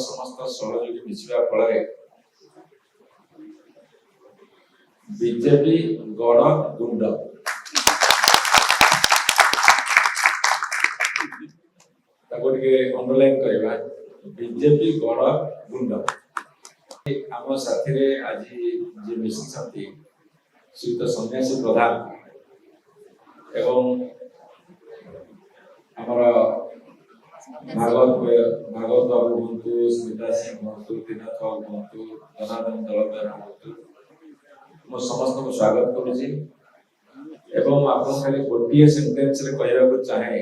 समस्त सहयोगी मिसिबा फल बीजेपी गड़ गुंड अंडरलाइन करवा बीजेपी गड़ गुंड आम साथी आज जी मिसी श्रीयुक्त सन्यासी प्रधान एवं आमर भागवत बाबू हूँ स्मिता सिंह हूँ त्रिनाथ बाबू हूँ जनार्दन दलदार हूँ मो समस्त को स्वागत करुच्ची एवं आप खाली गोटे सेंटेन्स रे कहवाक चाहे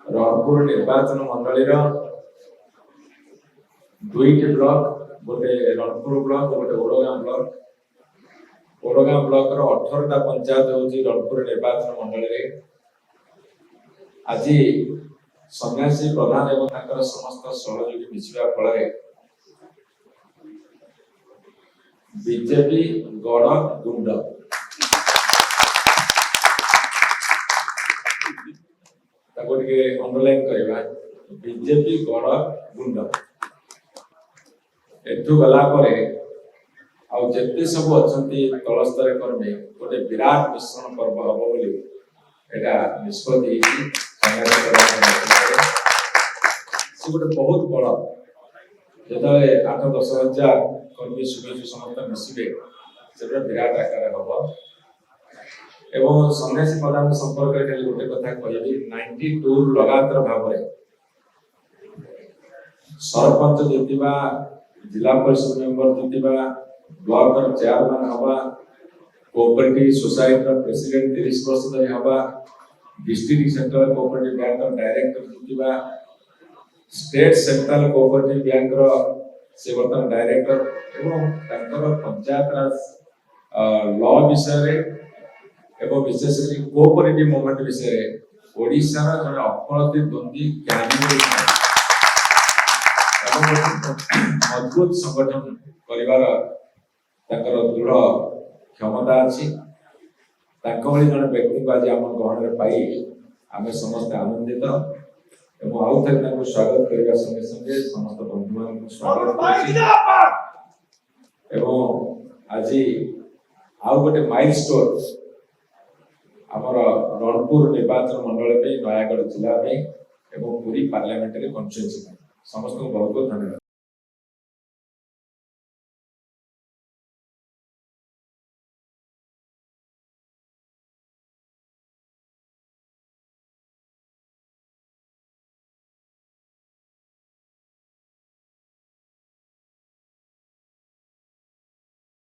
रणपुर निर्वाचन मंडली दुईटी ब्लॉक गोटे रणपुर ब्लॉक गोटे ओडगां ब्लॉक रो 18टा पंचायत होची रणपुर निर्वाचन मंडली आज सन्यासी प्रधान एवं ताकर समस्त सहयोगी मिसिबा फल बीजेपी गड़ गुंड अंडरलाइन करवा बीजेपी गड़ गुंड एठू गला जिते सब अच्छा तल स्तर कर्मी गोटे विराट मिश्रण पर्व हम बोली निष्पत्ति गोटे बहुत बड़ जो 8-10 हजार कर्मी सुबह समस्त मिसबे से विराट आकार हम एवं सन्यासी प्रधान संपर्क गोटे कथा कहि 92 लगातार भाव सरपंच जीतवा जिला परिषद मेंबर जीतवा ब्लॉक चेयरमैन हवा कोऑपरेटिव सोसाइटी प्रेसिडेंट 30 वर्ष धरी हवा district central cooperative bank director जीतवा स्टेट सेंट्रल कोऑपरेटिव बैंक से बर्तमान डायरेक्टर एवं पंचायत राज लॉ विषय एवं विशेषकर कोऑपरेटिव मूवमेंट विषय ओडिशा जड़े अफलती द्वंद्वी ज्ञानी मजबूत संगठन कर दृढ़ क्षमता अच्छी जड़े व्यक्ति को आज आम गहन में पाई आम समस्त आनंदित आउ थे स्वागत करने संगे संगे समस्त बंधु मान स्वागत आज आउ गोटे माइलस्टोन आमर रणपुर निर्वाचन मंडल नयागढ़ जिला में पुरी पार्लियामेंट्री कन्स्टिट्यूएंसी समस्त को बहुत बहुत धन्यवाद।